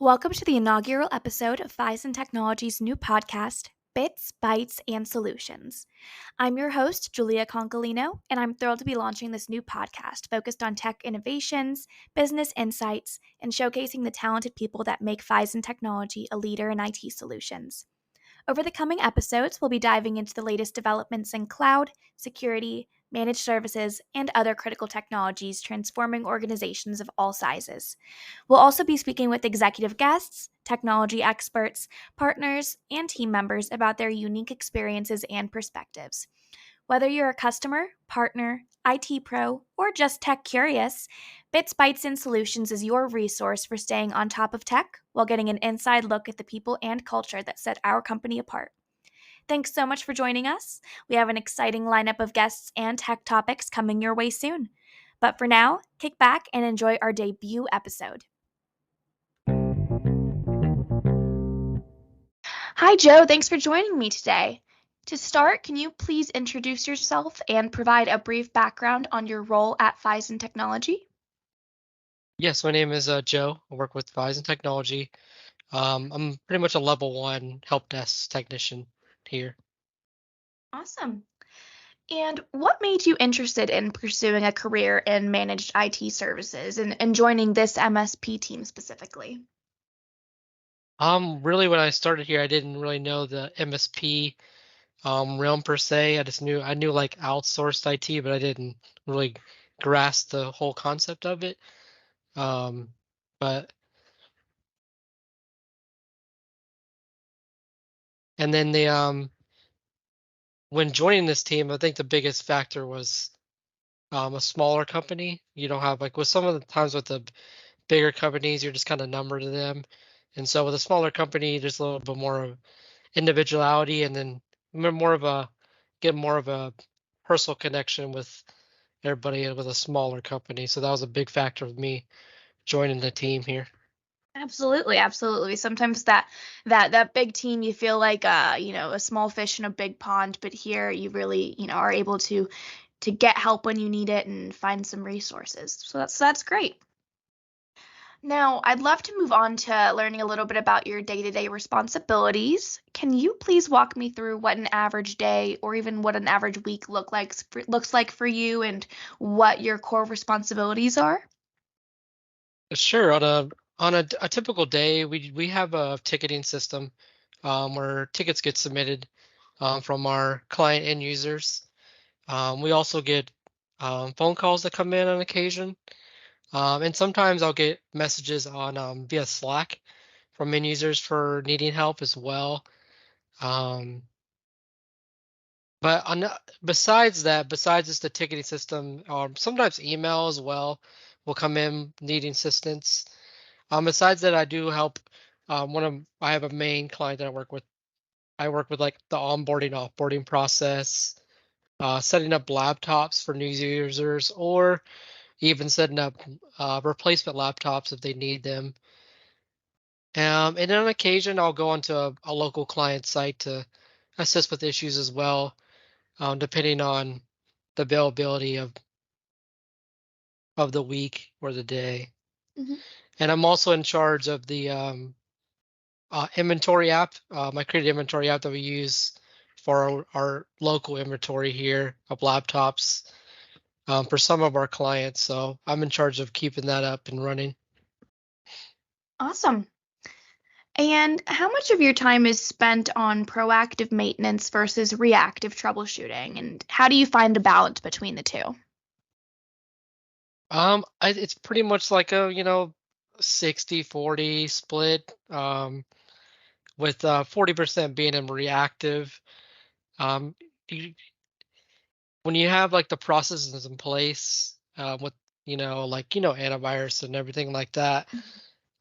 Welcome to the inaugural episode of Fizen Technology's new podcast, Bits, Bytes, and Solutions. I'm your host, Julia Concolino, and I'm thrilled to be launching this new podcast focused on tech innovations, business insights, and showcasing the talented people that make Fizen Technology a leader in IT solutions. Over the coming episodes, we'll be diving into the latest developments in cloud, security, managed services, and other critical technologies transforming organizations of all sizes. We'll also be speaking with executive guests, technology experts, partners, and team members about their unique experiences and perspectives. Whether you're a customer, partner, IT pro, or just tech curious, Bits, Bytes, and Solutions is your resource for staying on top of tech while getting an inside look at the people and culture that set our company apart. Thanks so much for joining us. We have an exciting lineup of guests and tech topics coming your way soon. But for now, kick back and enjoy our debut episode. Hi, Joe. Thanks for joining me today. To start, can you please introduce yourself and provide a brief background on your role at Fizen Technology? Yes, my name is Joe. I work with Fizen Technology. I'm pretty much a level one help desk technician here. Awesome. And what made you interested in pursuing a career in managed IT services and joining this MSP team specifically? Really, when I started here, I didn't really know the MSP realm per se. I knew like outsourced IT, but I didn't really grasp the whole concept of it. Um, but and then when joining this team, I think the biggest factor was a smaller company. You don't have like with some of the times with the bigger companies, you're just kind of numbered to them. And so with a smaller company, there's a little bit more of individuality and then more of a get more of a personal connection with everybody with a smaller company. So that was a big factor of me joining the team here. Absolutely, absolutely. Sometimes that big team you feel like a small fish in a big pond, but here you really, are able to get help when you need it and find some resources. So that's great. Now, I'd love to move on to learning a little bit about your day-to-day responsibilities. Can you please walk me through what an average day or even what an average week looks like for you and what your core responsibilities are? Sure. On a typical day, we have a ticketing system where tickets get submitted from our client end users. We also get phone calls that come in on occasion. And sometimes I'll get messages on via Slack from end users for needing help as well. Um, but besides that, besides just the ticketing system, sometimes email as well will come in needing assistance. Besides that, I do help. I have a main client that I work with. I work with like the onboarding, offboarding process, setting up laptops for new users, or even setting up replacement laptops if they need them. And on occasion, I'll go onto a local client site to assist with issues as well, depending on the availability of the week or the day. Mhm. And I'm also in charge of the inventory app, my created inventory app that we use for our local inventory here of laptops for some of our clients. So I'm in charge of keeping that up and running. Awesome. And how much of your time is spent on proactive maintenance versus reactive troubleshooting? And how do you find a balance between the two? It's pretty much like a 60-40 split. With 40% being in reactive. Um, you, when you have like the processes in place with like antivirus and everything like that,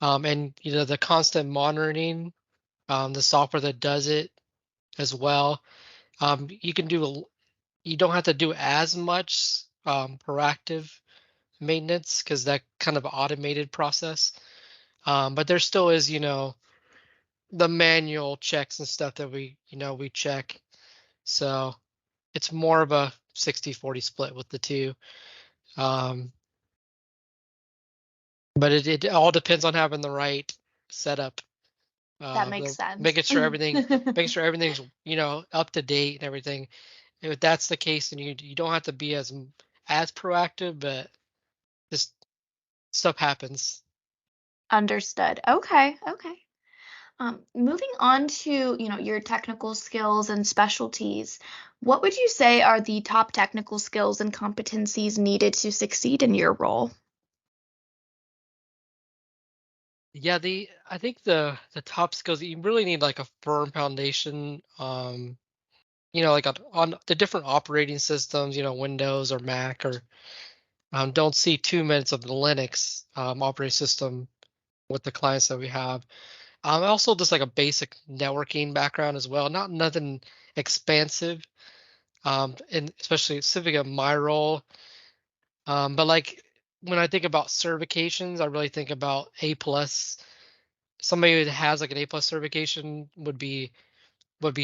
and the constant monitoring, the software that does it as well, you can do you don't have to do as much proactive maintenance because that kind of automated process. But there still is the manual checks and stuff that we check. So it's more of a 60-40 split with the two. Um, but it all depends on having the right setup, That makes sense. making sure everything's up to date and everything. If that's the case, then you don't have to be as proactive, but just stuff happens. Understood. Okay, okay. Moving on to, your technical skills and specialties, what would you say are the top technical skills and competencies needed to succeed in your role? Yeah, the I think the top skills you really need like a firm foundation. Like on the different operating systems, Windows or Mac or don't see 2 minutes of the Linux operating system with the clients that we have. Also just like a basic networking background as well, not nothing expansive, and especially specific of my role. But like when I think about certifications, I really think about A plus. Somebody that has like an A plus certification would be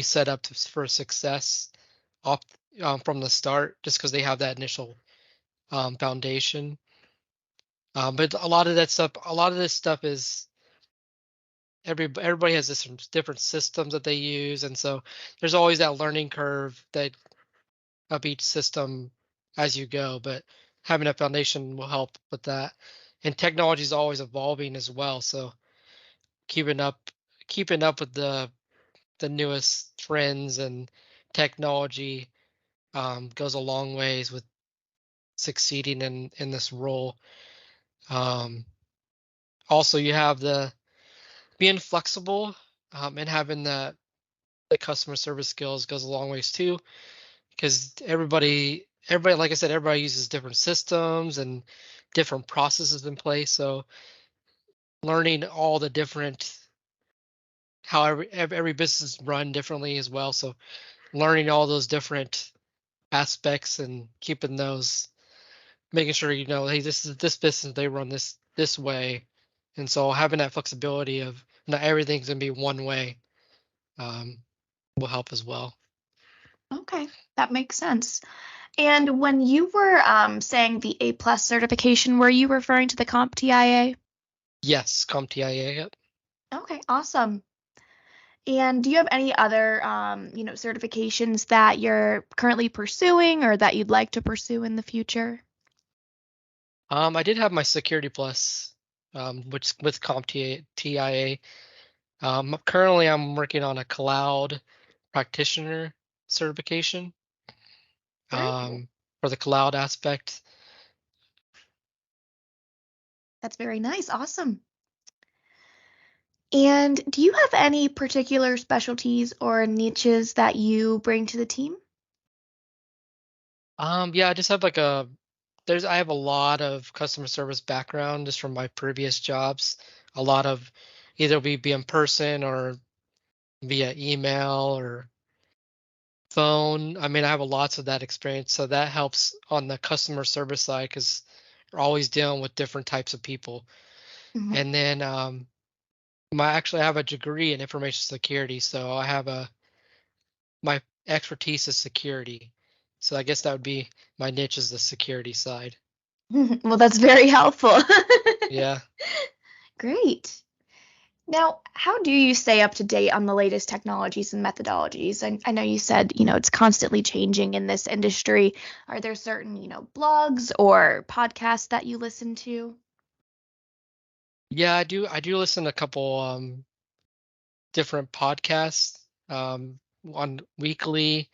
set up for success off from the start, just because they have that initial foundation. But a lot of this stuff is everybody has this different systems that they use, and so there's always that learning curve that of each system as you go. But having a foundation will help with that. And technology is always evolving as well, so keeping up keeping up with the newest trends and technology goes a long ways with succeeding in this role. Um, Also, you have the being flexible and having the customer service skills goes a long ways too, because everybody, like I said, everybody uses different systems and different processes in place. So learning all the different how every business is run differently as well. So learning all those different aspects and keeping those, making sure hey, this business, they run this way, and so having that flexibility of not everything's gonna be one way um, will help as well. Okay, that makes sense. And when you were saying the A plus certification, were you referring to the CompTIA? Yes, CompTIA. Yep. Okay, awesome. And do you have any other, certifications that you're currently pursuing or that you'd like to pursue in the future? I did have my Security Plus, which with CompTIA. Currently, I'm working on a cloud practitioner certification Very cool. um, for the cloud aspect. That's very nice. Awesome. And do you have any particular specialties or niches that you bring to the team? Yeah, I just have like I have a lot of customer service background just from my previous jobs. A lot of either we be in person or via email or phone. I mean, I have a lots of that experience, so that helps on the customer service side because we're always dealing with different types of people. Mhm. And then my actually I have a degree in information security, so I have my expertise is security. So I guess that would be my niche is the security side. Well, that's very helpful. Yeah. Great. Now, how do you stay up to date on the latest technologies and methodologies? I know you said, it's constantly changing in this industry. Are there certain, blogs or podcasts that you listen to? Yeah, I do listen to a couple different podcasts on weekly,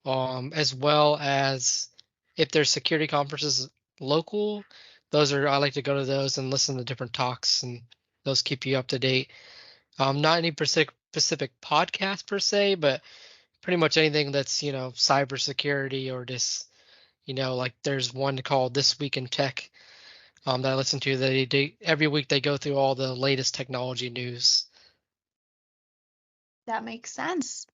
as well as if there's security conferences local, those are I like to go to those and listen to different talks, and those keep you up to date. Not any specific podcast per se, but pretty much anything that's cybersecurity or just like there's one called This Week in Tech that I listen to. They every week they go through all the latest technology news. That makes sense.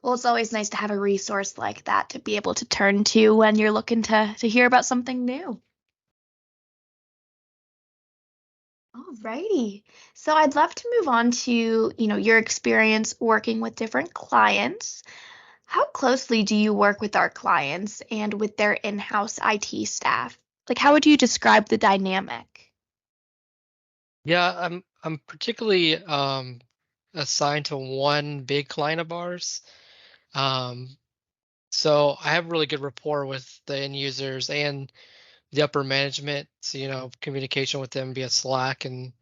Well, it's always nice to have a resource like that to be able to turn to when you're looking to hear about something new. Alrighty. So I'd love to move on to, your experience working with different clients. How closely do you work with our clients and with their in-house IT staff? Like, how would you describe the dynamic? Yeah, I'm particularly assigned to one big client of ours. Um, so I have really good rapport with the end users and the upper management. So, communication with them via Slack and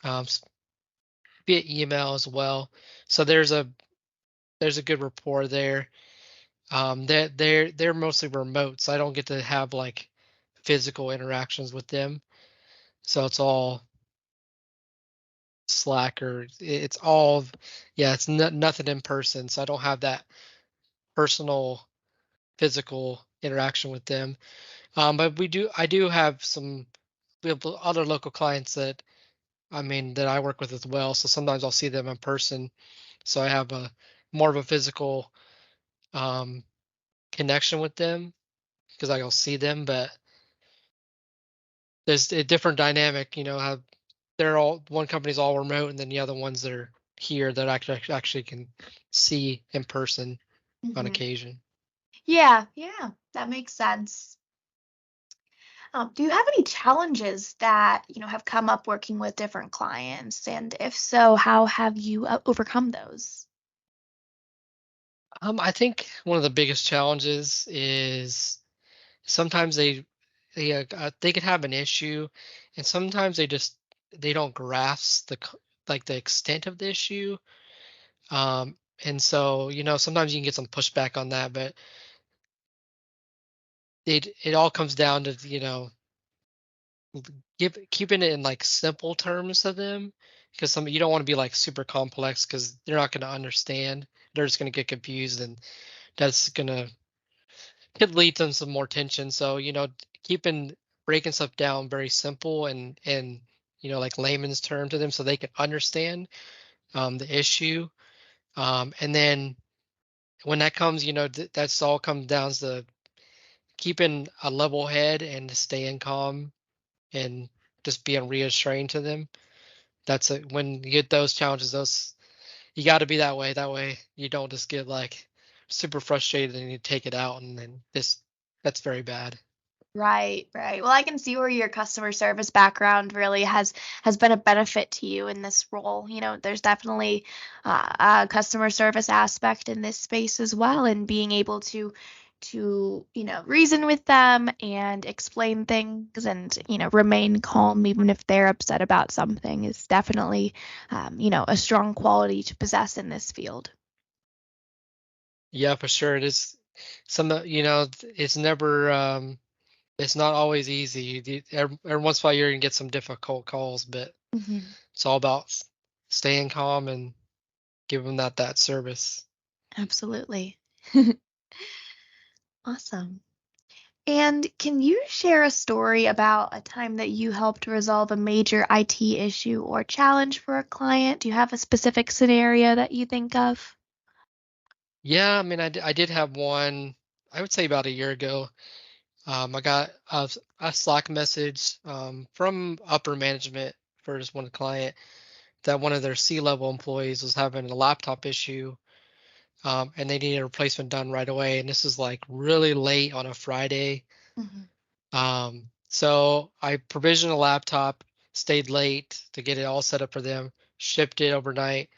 via email as well. So there's a good rapport there. They're mostly remote, so I don't get to have like physical interactions with them. So it's all Slack or it's all, yeah, it's nothing in person. So I don't have that personal physical interaction with them. But I do have we have other local clients that that I work with as well. So sometimes I'll see them in person. So I have a more of a physical um, connection with them because I'll see them. But there's a different dynamic, how they're all one company's all remote, and then the other ones that are here that actually can see in person on Hmm. occasion. Yeah, yeah, that makes sense. Do you have any challenges that, have come up working with different clients? And if so, how have you overcome those? I think one of the biggest challenges is sometimes they could have an issue, and sometimes they don't grasp like the extent of the issue. And so sometimes you can get some pushback on that, but it all comes down to keeping it in like simple terms to them, because some you don't want to be like super complex because they're not going to understand. They're just going to get confused, and that's going to could lead to some more tension. So keeping breaking stuff down very simple and like layman's term to them so they can understand the issue. And then when that comes, that's all comes down to keeping a level head and staying calm and just being reassuring to them. When you get those challenges, those you got to be that way. That way you don't just get like super frustrated and you take it out, and then this that's very bad. Right, right. Well, I can see where your customer service background really has been a benefit to you in this role. There's definitely a customer service aspect in this space as well, and being able to reason with them and explain things and remain calm even if they're upset about something is definitely a strong quality to possess in this field. Yeah, for sure. It is it's never it's not always easy. Every once in a while you're gonna get some difficult calls, but Hmm. it's all about staying calm and giving that service. Absolutely. Awesome. And can you share a story about a time that you helped resolve a major IT issue or challenge for a client? Do you have a specific scenario that you think of? Yeah, I did have one, I would say about a year ago. I got a Slack message from upper management for just one client that one of their C-level employees was having a laptop issue, and they needed a replacement done right away. And this is like really late on a Friday. Hmm. So I provisioned a laptop, stayed late to get it all set up for them, shipped it overnight.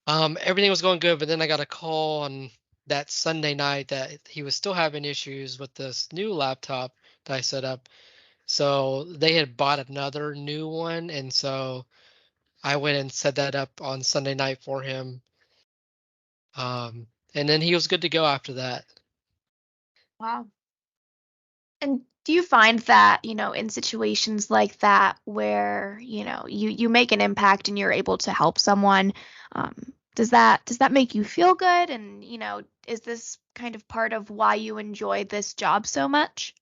Everything was going good, but then I got a call on that Sunday night that he was still having issues with this new laptop that I set up. So they had bought another new one, and so I went and set that up on Sunday night for him. And then he was good to go after that. Wow. And do you find that, in situations like that where, you make an impact and you're able to help someone, does that make you feel good? And, is this kind of part of why you enjoy this job so much?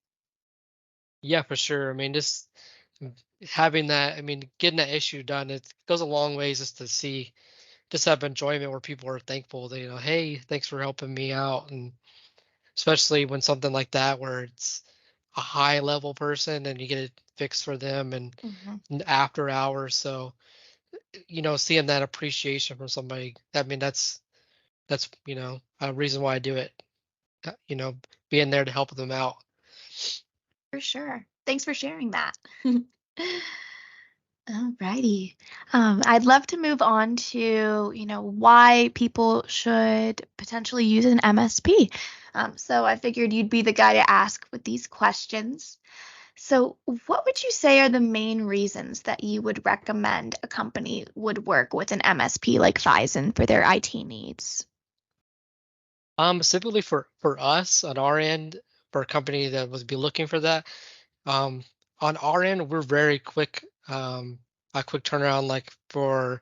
Yeah, for sure. Just having that, getting that issue done, it goes a long ways just to see, just have enjoyment where people are thankful. They, hey, thanks for helping me out. And especially when something like that, where it's a high level person and you get it fixed for them Hmm. and after hours. So, seeing that appreciation from somebody, that's, a reason why I do it, uh, you know, being there to help them out. For sure. Thanks for sharing that. Alrighty. I'd love to move on to, why people should potentially use an MSP. So I figured you'd be the guy to ask with these questions. So, what would you say are the main reasons that you would recommend a company would work with an MSP like Fizen for their IT needs? Specifically for us on our end, for a company that was be looking for that, um, on our end, we're very quick, a quick turnaround. Like for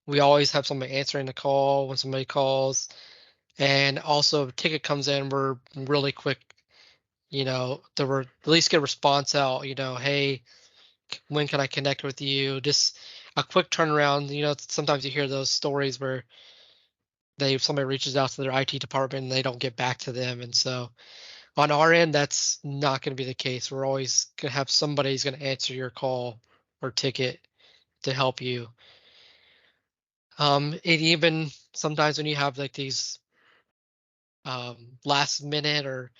we always have somebody answering the call when somebody calls, and also if a ticket comes in, we're really quick. At least get a response out. Hey, when can I connect with you? Just a quick turnaround. Sometimes you hear those stories where somebody reaches out to their IT department and they don't get back to them, and so on our end, that's not going to be the case. We're always going to have somebody who's going to answer your call or ticket to help you. And even sometimes when you have like these last minute or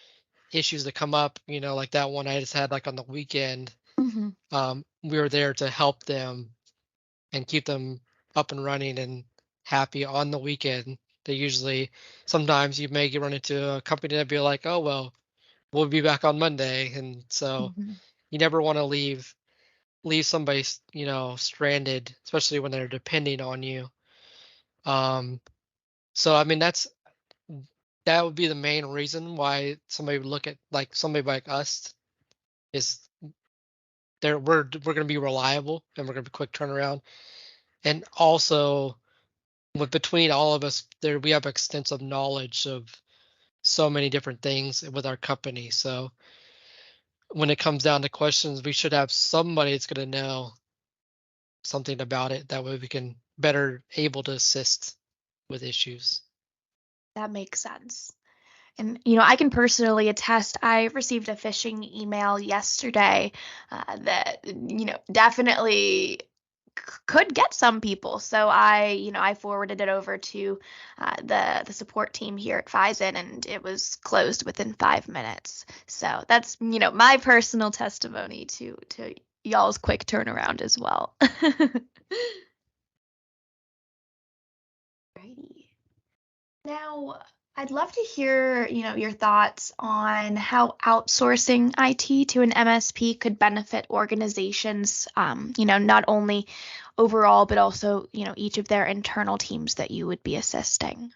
issues that come up, like that one I just had like on the weekend, Hmm. we were there to help them and keep them up and running and happy on the weekend. They usually, sometimes you may get run into a company that'd be like, oh, well, we'll be back on Monday. And so Hmm. you never want to leave somebody, stranded, especially when they're depending on you. Um, so I mean, that would be the main reason why somebody would look at like somebody like us is we're going to be reliable and we're going to be quick turnaround. And also with between all of us there, we have extensive knowledge of so many different things with our company. So when it comes down to questions, we should have somebody that's going to know something about it. That way we can better able to assist with issues. That makes sense. And, I can personally attest, I received a phishing email yesterday that, definitely could get some people. So I forwarded it over to the support team here at Fizen, and it was closed within 5 minutes. So that's, my personal testimony to y'all's quick turnaround as well. Alrighty. Now, I'd love to hear, your thoughts on how outsourcing IT to an MSP could benefit organizations, not only overall, but also, each of their internal teams that you would be assisting.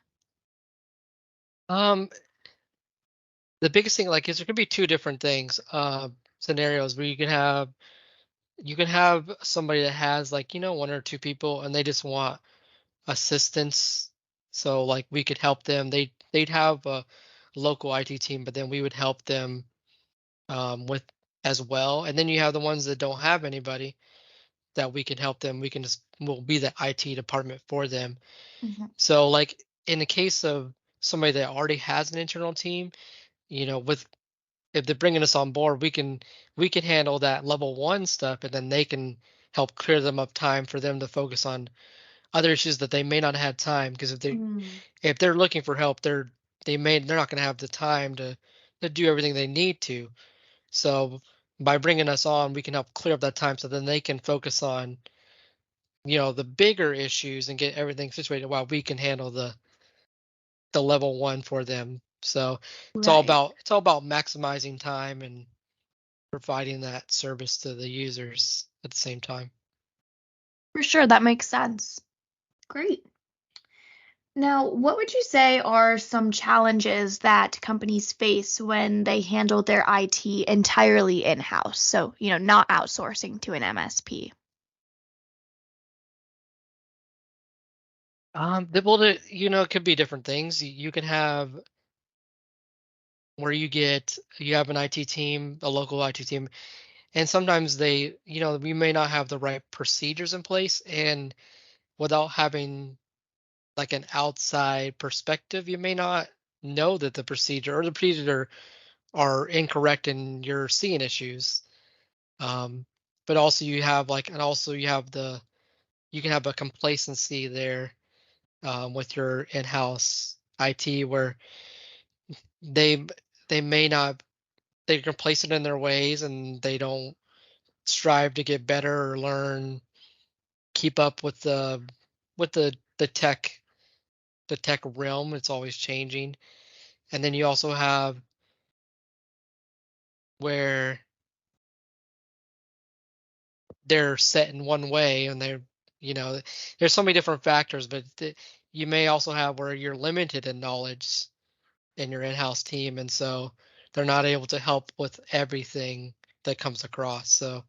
Um, the biggest thing like is there could be two different things, scenarios where you can have somebody that has like one or two people and they just want assistance. So like we could help them. They'd have a local IT team, but then we would help them with as well. And then you have the ones that don't have anybody that we can help them. We'll be the IT department for them. Mhm. So like in the case of somebody that already has an internal team, with if they're bringing us on board, we can handle that level one stuff, and then they can help clear them up time for them to focus on other issues that they may not have time. Because Mm. if they're looking for help, they're not going to have the time to do everything they need to. So by bringing us on, we can help clear up that time so then they can focus on the bigger issues and get everything situated while we can handle the level one for them. So Right. it's all about maximizing time and providing that service to the users at the same time. For sure, that makes sense. Great. Now, what would you say are some challenges that companies face when they handle their IT entirely in-house? So, not outsourcing to an MSP. It could be different things. You can have where you have an IT team, a local IT team, and sometimes we may not have the right procedures in place, and without having like an outside perspective, you may not know that the procedure or the procedure are incorrect and you're seeing issues. Um, but also you have you can have a complacency there with your in-house IT where they they may not they're complacent in their ways and they don't strive to get better or learn. keep up with the tech realm. It's always changing. And then you also have where they're set in one way and you know there's so many different factors, but you may also have where you're limited in knowledge in your in-house team, and so they're not able to help with everything that comes across. So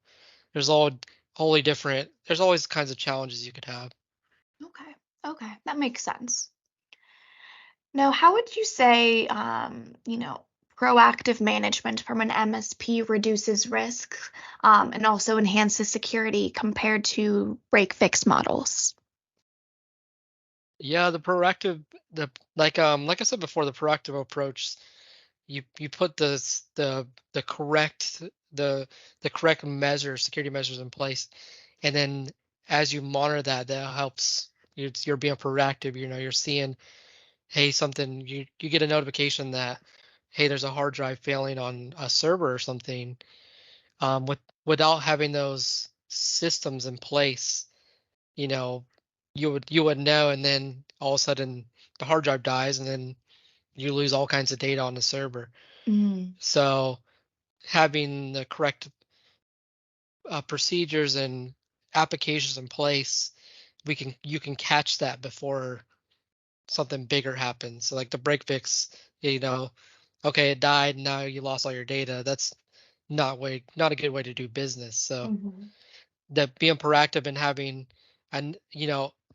there's all wholly different there's always kinds of challenges you could have. Okay. Okay, that makes sense. Now, how would you say, proactive management from an MSP reduces risk, and also enhances security compared to break fix models? Yeah, the proactive the like I said before, the proactive approach, you put the correct the correct measures, security measures in place, and then as you monitor that, that helps. You're being proactive. You're seeing, hey, something. You get a notification that, hey, there's a hard drive failing on a server or something. Without having those systems in place, you know, you would know, and then all of a sudden the hard drive dies, and then you lose all kinds of data on the server. Mm. So having the correct procedures and applications in place, we can you can catch that before something bigger happens. So like the break fix, you know, okay, it died, now you lost all your data. That's not a good way to do business. So Mhm. that being proactive and having an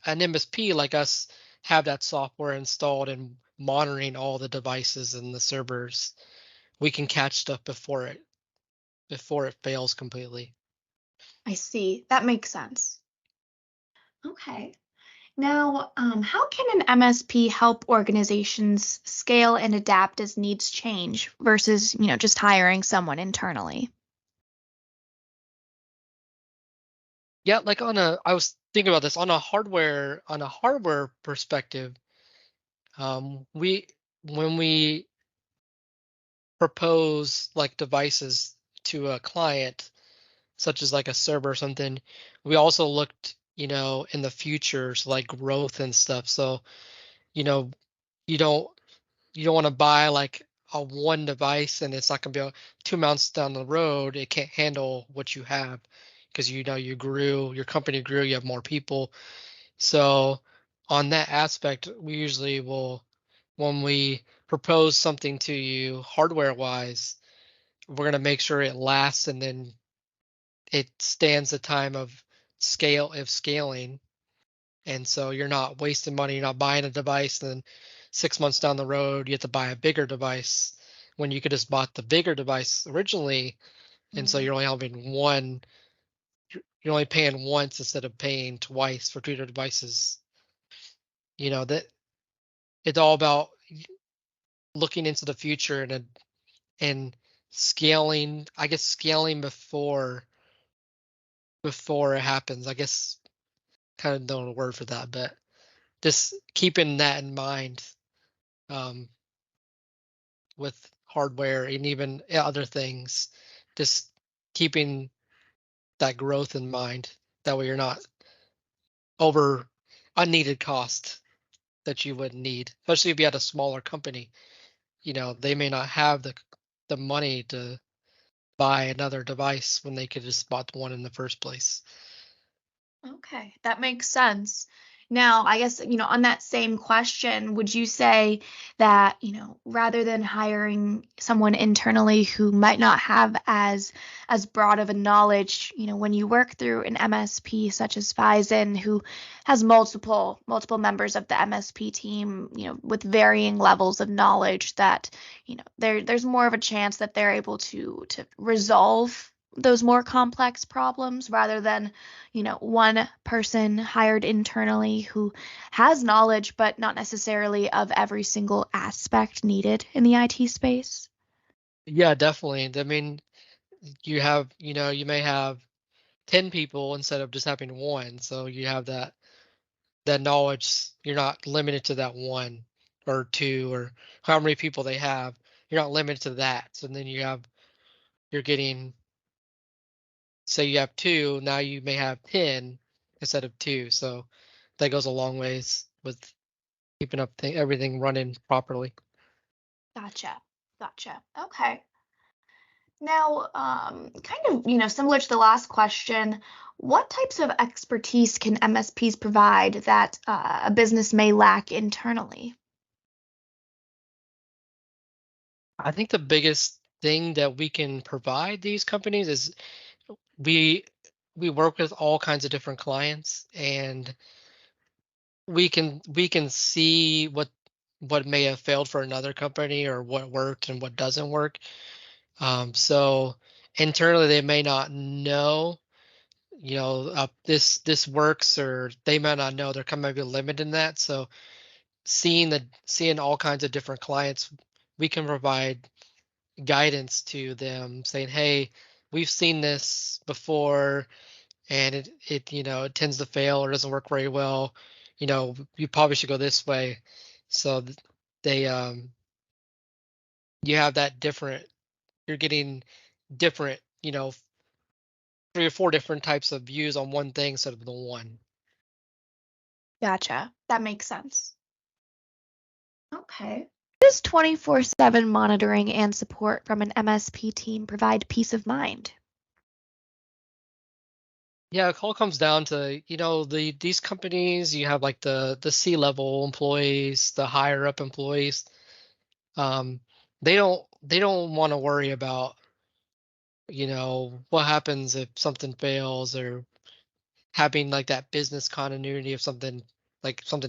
MSP like us have that software installed and monitoring all the devices and the servers, we can catch stuff before it fails completely. I see. That makes sense. Okay. Now, how can an MSP help organizations scale and adapt as needs change versus, just hiring someone internally? Yeah, like I was thinking about this on a hardware perspective. We when we propose like devices to a client, such as like a server or something, we also looked, in the future, so like growth and stuff. So, you know, you don't you don't want to buy like a one device and it's not going to be 2 months down the road. It can't handle what you have because you grew, your company grew, you have more people. So on that aspect, we usually will, when we propose something to you hardware wise, we're going to make sure it lasts and then it stands the time of scaling. And so you're not wasting money, you're not buying a device and then 6 months down the road you have to buy a bigger device when you could just bought the bigger device originally. And so Mm. you're only having one, you're only paying once instead of paying twice for two devices. That it's all about looking into the future and scaling, I guess scaling before it happens. I guess kind of don't know a word for that, but just keeping that in mind, um, with hardware and even other things, just keeping that growth in mind. That way you're not over unneeded cost that you wouldn't need, especially if you had a smaller company. They may not have the money to buy another device when they could just bought the one in the first place. Okay, that makes sense. Now, I guess, on that same question, would you say that, rather than hiring someone internally who might not have as broad of a knowledge, when you work through an MSP such as Fizen, who has multiple members of the MSP team, with varying levels of knowledge, that, there's more of a chance that they're able to resolve those more complex problems rather than one person hired internally who has knowledge, but not necessarily of every single aspect needed in the IT space. Yeah, definitely. I mean, you may have 10 people instead of just having one. So you have that knowledge. You're not limited to that one or two or how many people they have. You're not limited to that. So then you're getting, say you have two, now you may have 10. instead of two. So that goes a long ways with keeping up everything running properly. Gotcha. Gotcha. Okay. Now, kind of, similar to the last question, what types of expertise can MSPs provide that a business may lack internally? I think the biggest thing that we can provide these companies is we we work with all kinds of different clients, and we can see what may have failed for another company or what worked and what doesn't work. So internally they may not know, this works, or they might not know there might be a limit in that. So seeing all kinds of different clients, we can provide guidance to them saying, hey, we've seen this before, and it tends to fail or doesn't work very well. You probably should go this way. So they you have that different, you're getting different, 3 or 4 different types of views on one thing instead of the one. Gotcha. That makes sense. Okay. Does 24/7 monitoring and support from an MSP team provide peace of mind? Yeah, it all comes down to, these companies, you have like the C-level employees, the higher up employees. Um, they don't want to worry about, what happens if something fails, or having like that business continuity if something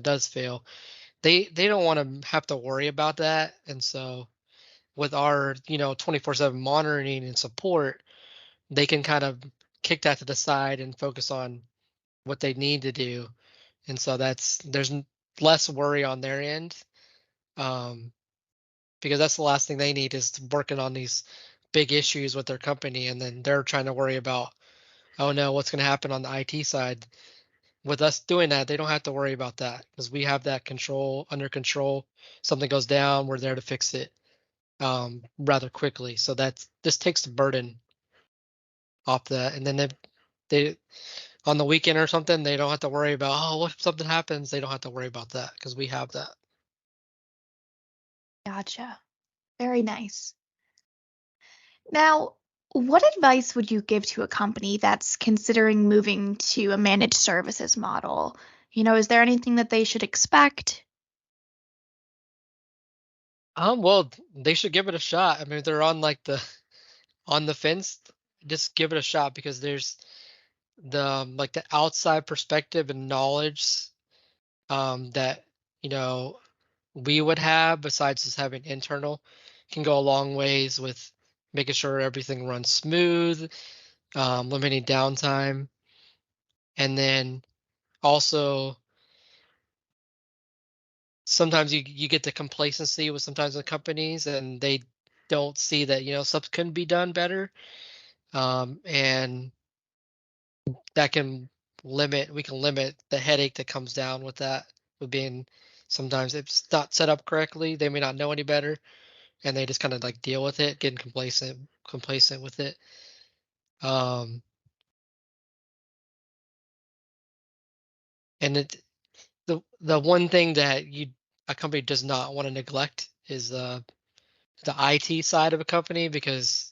does fail. They don't want to have to worry about that. And so with our, 24/7 monitoring and support, they can kind of kick that to the side and focus on what they need to do. And so less worry on their end, um, because that's the last thing they need is working on these big issues with their company, and then they're trying to worry about, oh no, what's going to happen on the IT side. With us doing that, they don't have to worry about that because we have that control under control. Something goes down, we're there to fix it, rather quickly. So this takes the burden off that. And then they on the weekend or something, they don't have to worry about, oh, what if something happens? They don't have to worry about that because we have that. Gotcha. Very nice. Now, what advice would you give to a company that's considering moving to a managed services model? Is there anything that they should expect? Well, they should give it a shot. I mean, if they're on like the on the fence, just give it a shot because there's like the outside perspective and knowledge, that you know we would have besides just having internal, can go a long ways with making sure everything runs smooth, limiting downtime, and then also sometimes you get the complacency with sometimes the companies, and they don't see that stuff can be done better, and that can we can limit the headache that comes down with that, with being, sometimes if it's not set up correctly they may not know any better, and they just kind of like deal with it, getting complacent with it. um and the one thing that a company does not want to neglect is the IT side of a company, because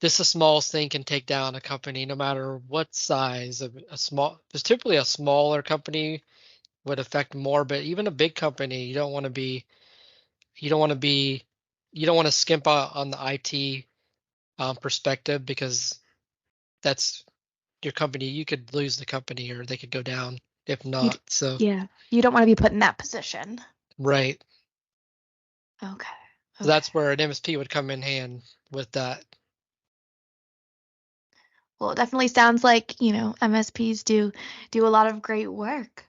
just the smallest thing can take down a company no matter what size. A small there's typically a smaller company would affect more, but even a big company, you don't want to be you don't want to skimp out on the IT, perspective, because that's your company. You could lose the company or they could go down if You not. So yeah, you don't want to be put in that position. right. Okay. So Okay. that's where an MSP would come in hand with that. Well, it definitely sounds like, MSPs do a lot of great work.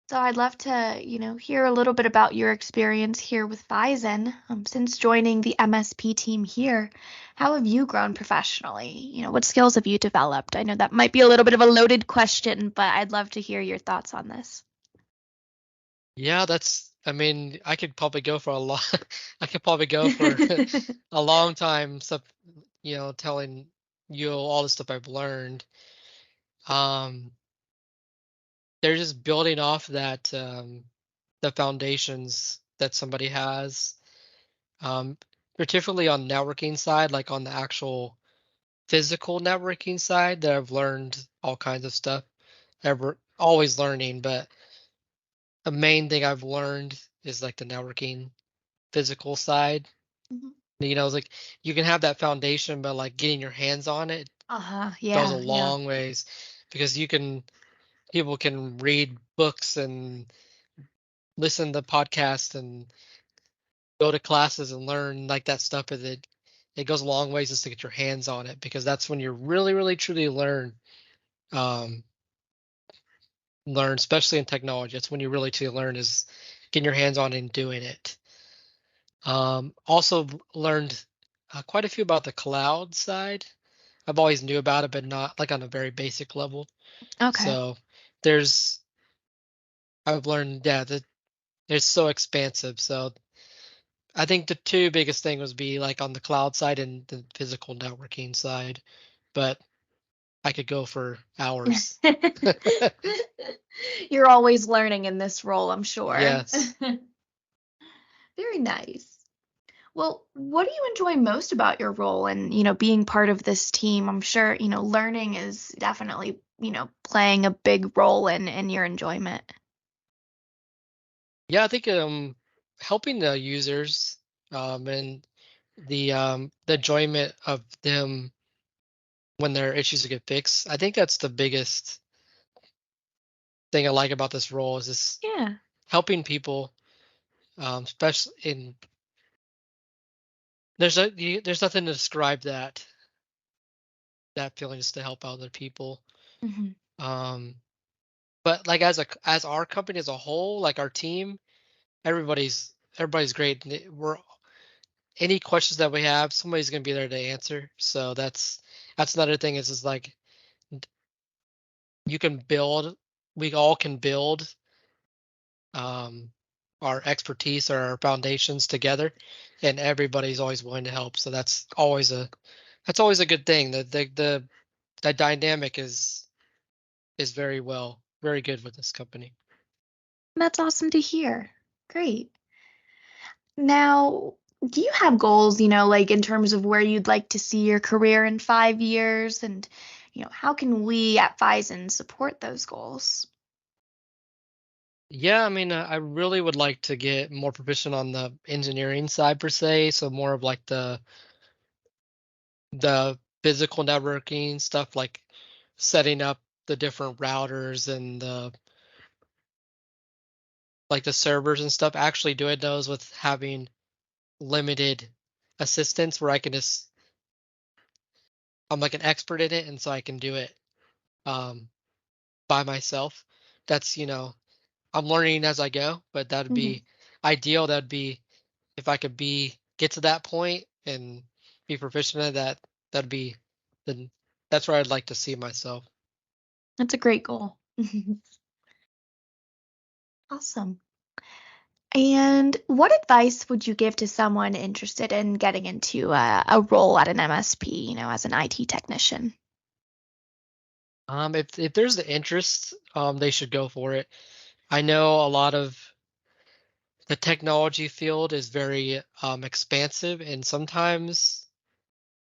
So I'd love to, hear a little bit about your experience here with Fizen. Since joining the MSP team here, how have you grown professionally? What skills have you developed? I know that might be a little bit of a loaded question, but I'd love to hear your thoughts on this. Yeah, I mean, I could probably go for a lot. I could probably go for a long time, telling you all the stuff I've learned. Um, they're just building off that the foundations that somebody has, um, particularly on networking side, like on the actual physical networking side, that I've learned all kinds of stuff. Ever always learning, but a main thing I've learned is like the networking physical side. Mhm. It's like you can have that foundation, but like getting your hands on it Uh-huh. goes a Yeah, yeah. long ways because people can read books and listen to podcasts and go to classes and learn like that stuff, but it goes a long ways just to get your hands on it because that's when you really, really truly um learn, especially in technology. That's when you really truly learn is getting your hands on it and doing it. Also learned quite a few about the cloud side. I've always knew about it, but not like on a very basic level. Okay. So there's I've learned, yeah, that it's so expansive. So I think the two biggest thing was be like on the cloud side and the physical networking side, but I could go for hours. You're always learning in this role, I'm sure. Yes. Very nice. Well, what do you enjoy most about your role and, being part of this team? I'm sure, learning is definitely, playing a big role in your enjoyment. Yeah, I think helping the users and the enjoyment of them when their issues get fixed. I think that's the biggest thing I like about this role is just Yeah. helping people, especially in there's nothing to describe that feeling just to help other people. Hmm. Um, but like as our company as a whole, like our team, everybody's great. We're any questions that we have, somebody's gonna be there to answer. So that's another thing is just like you can build, we all can build um our expertise or our foundations together, and everybody's always willing to help. So that's always a good thing. The dynamic is very good with this company. That's awesome to hear. Great. Now, do you have goals, like in terms of where you'd like to see your career in 5 years? And, how can we at Fizen support those goals? Yeah, I mean, I really would like to get more proficient on the engineering side per se, so more of like the physical networking stuff, like setting up the different routers and the servers and stuff. Actually doing those with having limited assistance where I'm like an expert in it, and so I can do it um, by myself. That's I'm learning as I go, but that'd Hmm. be ideal. That'd be if I could get to that point and be proficient at that. That'd be then that's where I'd like to see myself. That's a great goal. Awesome. And what advice would you give to someone interested in getting into a role at an MSP, as an IT technician? If there's the interest, they should go for it. I know a lot of the technology field is very expansive, and sometimes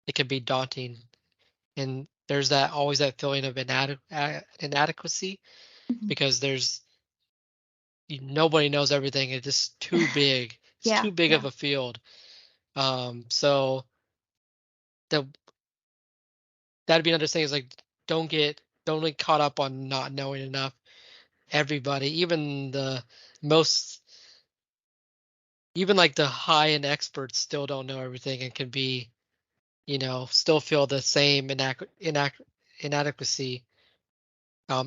it can be daunting. And there's that always that feeling of inadequacy Mhm. because nobody knows everything. It's just too big. It's Yeah, too big of yeah. a field. So the that'd be another thing is like don't get caught up on not knowing enough. Everybody, most even like the high end experts still don't know everything and can be, still feel the same inadequacy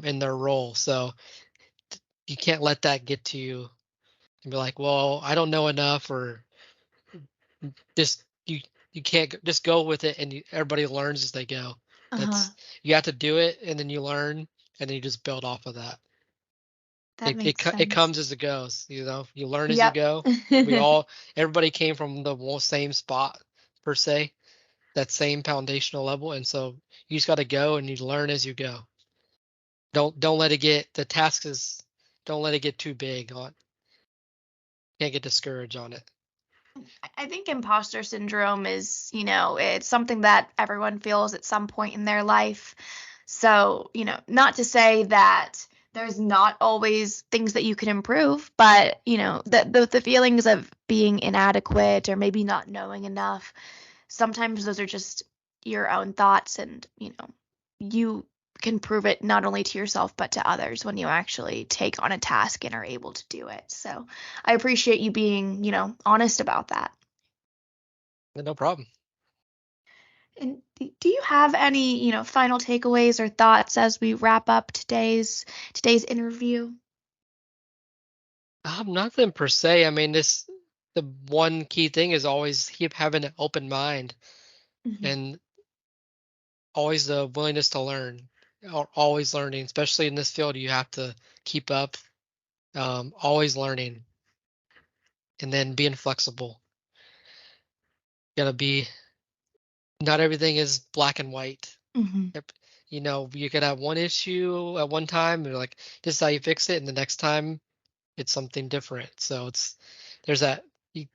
in their role. So you can't let that get to you and be like, well, I don't know enough, or just you can't just go with it, and everybody learns as they go. Uh-huh. That's You have to do it, and then you learn, and then you just build off of that. That It makes it sense. comes as it goes. You learn as you Yep. go. Everybody came from the same spot per se, that same foundational level, and so you just got to go and you learn as you go. Don't let it get the task is don't let it get too big on can't get discouraged on it. I think imposter syndrome is, it's something that everyone feels at some point in their life. So, not to say that there's not always things that you can improve, but, the feelings of being inadequate or maybe not knowing enough, sometimes those are just your own thoughts, and, you can prove it not only to yourself but to others when you actually take on a task and are able to do it. So I appreciate you being, honest about that. No problem. And do you have any, final takeaways or thoughts as we wrap up today's interview? Nothing per se. I mean, this the one key thing is always keep having an open mind Mhm. and always the willingness to learn. Always learning, especially in this field, you have to keep up. Always learning, and then being flexible. Gotta be. Not everything is black and white. Mhm. Yep. You could have one issue at one time, and like this is how you fix it, and the next time it's something different. So there's that. You,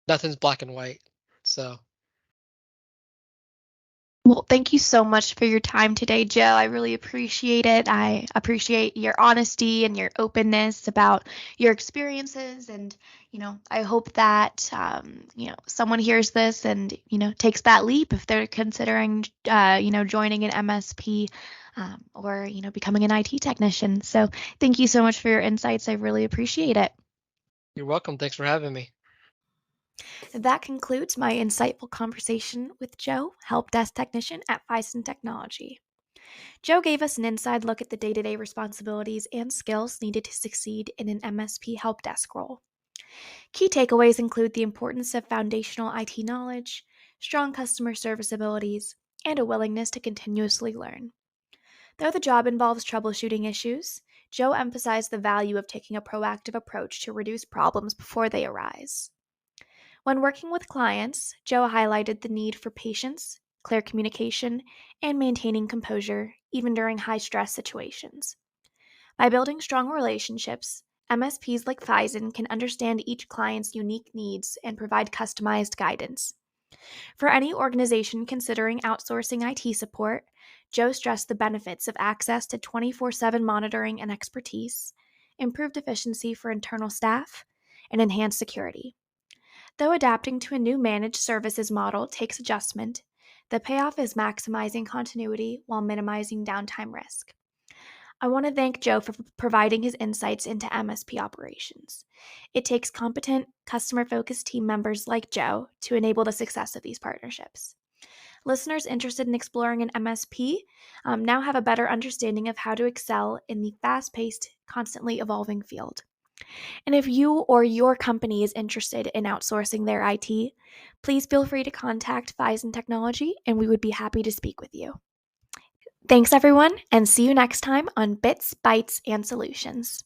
nothing's black and white. So Well, thank you so much for your time today, Joe. I really appreciate it. I appreciate your honesty and your openness about your experiences. And, I hope that, someone hears this and, takes that leap if they're considering, joining an MSP, or, becoming an IT technician. So thank you so much for your insights. I really appreciate it. you're welcome. Thanks for having me. That concludes my insightful conversation with Joe, help desk technician at Fizen Technology. Joe gave us an inside look at the day to day responsibilities and skills needed to succeed in an MSP help desk role. Key takeaways include the importance of foundational IT knowledge, strong customer service abilities, and a willingness to continuously learn. Though the job involves troubleshooting issues, Joe emphasized the value of taking a proactive approach to reduce problems before they arise. When working with clients, Joe highlighted the need for patience, clear communication, and maintaining composure even during high stress situations. By building strong relationships, MSPs like Fizen can understand each client's unique needs and provide customized guidance. For any organization considering outsourcing IT support, Joe stressed the benefits of access to 24/7 monitoring and expertise, improved efficiency for internal staff, and enhanced security. Though adapting to a new managed services model takes adjustment, the payoff is maximizing continuity while minimizing downtime risk. I want to thank Joe for providing his insights into MSP operations. It takes competent, customer focused team members like Joe to enable the success of these partnerships. Listeners interested in exploring an MSP now have a better understanding of how to excel in the fast paced, constantly evolving field. And if you or your company is interested in outsourcing their IT, please feel free to contact Fizen Technology and we would be happy to speak with you. Thanks, everyone, and see you next time on Bits, Bytes, and Solutions.